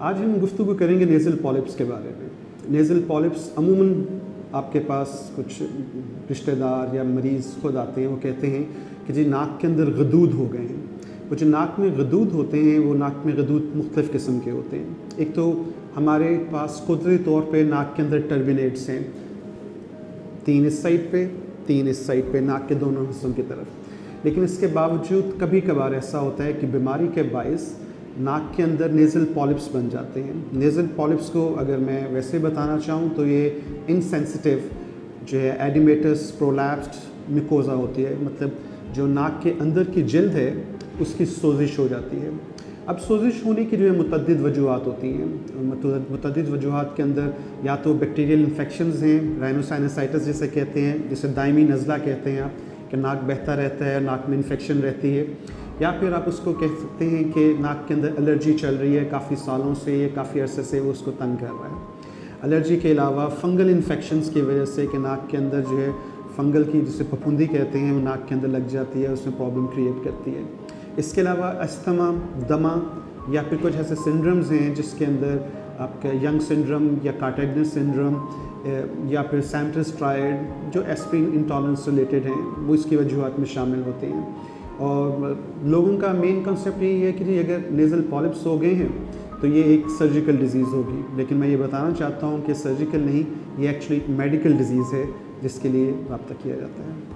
आज हम गुफ्तगू करेंगे नेज़ल पॉलिप्स के बारे में। नेज़ल पॉलिप्स अमूमन आपके पास कुछ रिश्तेदार या मरीज़ खुद आते हैं, वो कहते हैं कि जी नाक के अंदर गदूद हो गए हैं। वो जो नाक में गदूद होते हैं, वो नाक में गदूद मुख्तलिफ़ किस्म के होते हैं। एक तो हमारे पास कुदरती तौर पे नाक के अंदर टर्बिनेट्स हैं, 3 इस साइड पे, 3 इस साइड पे, नाक के दोनों हिस्सों की तरफ। लेकिन इसके बावजूद कभी कभार ऐसा होता है कि बीमारी के बायस नाक के अंदर नेज़ल पॉलिप्स बन जाते हैं। नेज़ल पॉलिप्स को अगर मैं वैसे बताना चाहूँ तो ये इनसेंसिटिव जो है एडिमेटस प्रोलैप्स्ड मिकोज़ा होती है, मतलब जो नाक के अंदर की जिल्द है उसकी सोजिश हो जाती है। अब सोजिश होने की जो है मुतअद्दिद वजूहात होती हैं। मुतअद्दिद वजूहात के अंदर या तो बैक्टीरियल इन्फेक्शंस हैं, राइनोसाइनसाइटिस जिसे कहते हैं, जिसे दायमी नज़ला कहते हैं आप, कि नाक बहता रहता है, नाक में इन्फेक्शन रहती है। या फिर आप उसको कह सकते हैं कि नाक के अंदर एलर्जी चल रही है काफ़ी सालों से या काफ़ी अरसे से, वो उसको तंग कर रहा है। एलर्जी के अलावा फंगल इन्फेक्शंस की वजह से कि नाक के अंदर जो है फंगल की जिसे फफूंदी कहते हैं वो नाक के अंदर लग जाती है, उसमें प्रॉब्लम क्रिएट करती है। इसके अलावा अस्थमा, दमा या फिर कुछ ऐसे सिंड्रोम्स हैं जिसके अंदर आपका यंग सिंड्रोम या कार्टिगनस सिंड्रोम या फिर सैम्पटस ट्रायड जो एस्पिरिन इंटॉलरेंस रिलेटेड हैं, वो इसकी वजूहात में शामिल होते हैं। और लोगों का मेन कंसेप्ट यही है कि अगर नेज़ल पॉलिप्स हो गए हैं तो ये एक सर्जिकल डिज़ीज़ होगी, लेकिन मैं ये बताना चाहता हूँ कि सर्जिकल नहीं, ये एक्चुअली मेडिकल डिज़ीज़ है जिसके लिए रब्ता किया जाता है।